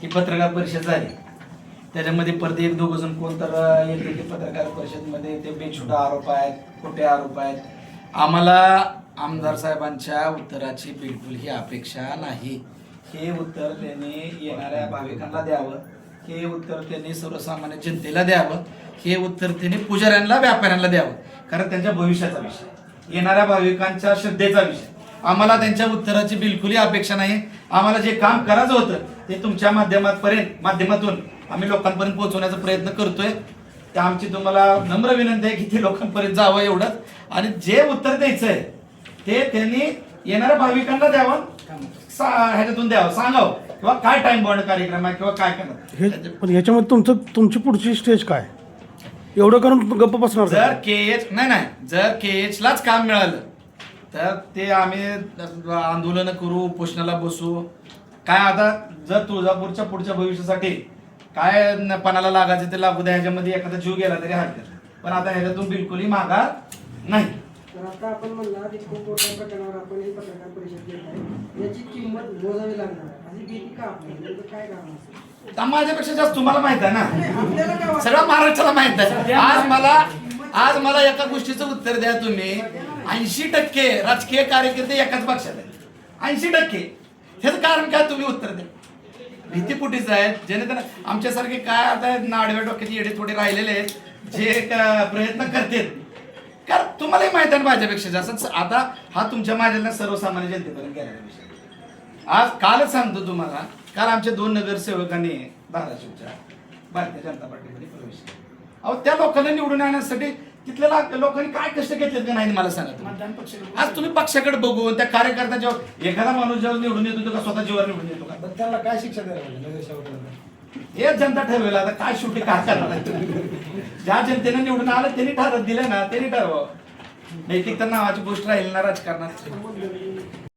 ही पत्रकार परिषद झाली, त्याच्यामध्ये परत एक दोघ जण कोण तर येते की पत्रकार परिषदमध्ये ते बेछुटा आरोप आहेत, खोटे आरोप आहेत. आम्हाला आमदार साहेबांच्या उत्तराची बिलकुल ही अपेक्षा नाही. हे उत्तर त्यांनी येणाऱ्या भाविकांना द्यावं, हे उत्तर त्यांनी सर्वसामान्य जनतेला द्यावं, हे उत्तर त्यांनी पुजाऱ्यांना व्यापाऱ्यांना द्यावं. कारण त्यांच्या भविष्याचा विषय, येणाऱ्या भाविकांच्या श्रद्धेचा विषय. आम्हाला त्यांच्या उत्तराची बिलकुलही अपेक्षा नाही. आम्हाला जे काम करायचं होतं ते तुमच्या माध्यमातून आम्ही लोकांपर्यंत पोहोचवण्याचा प्रयत्न करतोय. त्या आमची तुम्हाला नम्र विनंती आहे की ते लोकांपर्यंत जावं एवढंच. आणि जे उत्तर द्यायचं आहे ते त्यांनी येणाऱ्या भाविकांना द्यावं, ह्याच्यातून द्यावं, सांगावं किंवा काय टाइम बॉन्ड कार्यक्रम आहे किंवा काय करणार. पण ह्याच्यामध्ये तुमची पुढची स्टेज काय, एवढं करून गप्प बसणार? जर केएच जर केएच लाच काम मिळालं तर ते आम्ही आंदोलन करू, उपोषणाला बसू. काय आता जर तुळजापूरच्या पुढच्या भविष्यासाठी काय पणाला लागायचं ते लागू द्या, ह्याच्यामध्ये एखादा जीव गेला तरी हरकत, पण आता ह्याच्यातून बिलकुलही माघार नाही. तर आता आपण म्हणला की खूप मोठ्या प्रकरणावर आपण ही पत्रकार परिषद घेत आहे, याची किंमत मोजावी लागणार आणि भीती का आपल्याला काय कारण असेल? माझ्यापेक्षा जास्त तुम्हाला माहित आहे ना, आपल्याला काय वाटतं? सगळं महाराष्ट्राला माहित आहे. आज मला एका गोष्टीचं उत्तर द्या तुम्ही. 80% राजकीय कार्यकर्ते एकाच पक्षात आहेत, 80%. ह्याचं कारण काय तुम्ही उत्तर द्या. भीतीपुटीच आहेत, जेणेकरून आमच्यासारखे काय आता नाडव्या डोक्याचे येडे थोडे राहिलेले आहेत जे प्रयत्न करतात. कारण तुम्हालाही माहित आहे माझ्यापेक्षा जास्त. आता हा तुमच्या माझ्या सर्वसामान्य जनतेपर्यंत गेलेला विषय. आज कालच सांगतो तुम्हाला, काल आमच्या 2 नगरसेवकांनी धाराशिवच्या भारतीय जनता पार्टीमध्ये प्रवेश केला. अहो त्या लोकांना निवडून आणण्यासाठी तिथल्या लोकांनी काय कष्ट घेतलेत का नाही मला सांगा. आज तुम्ही पक्षाकडे बघून त्या कार्यकर्त्याच्या एखादा माणूस जेव्हा निवडून येतो का स्वतः जीवावर निवडून येतो का, त्याला काय शिक्षा द्यायला नगरसेवकांना? हेच जनता ठरवेल. आता काय शेवटी काय करणार, ज्या जनतेने निवडून आलं त्यांनी ठरवत दिलं ना, त्यांनी ठरवावं. नैतिकता नावाची गोष्ट राहील ना राजकारणात.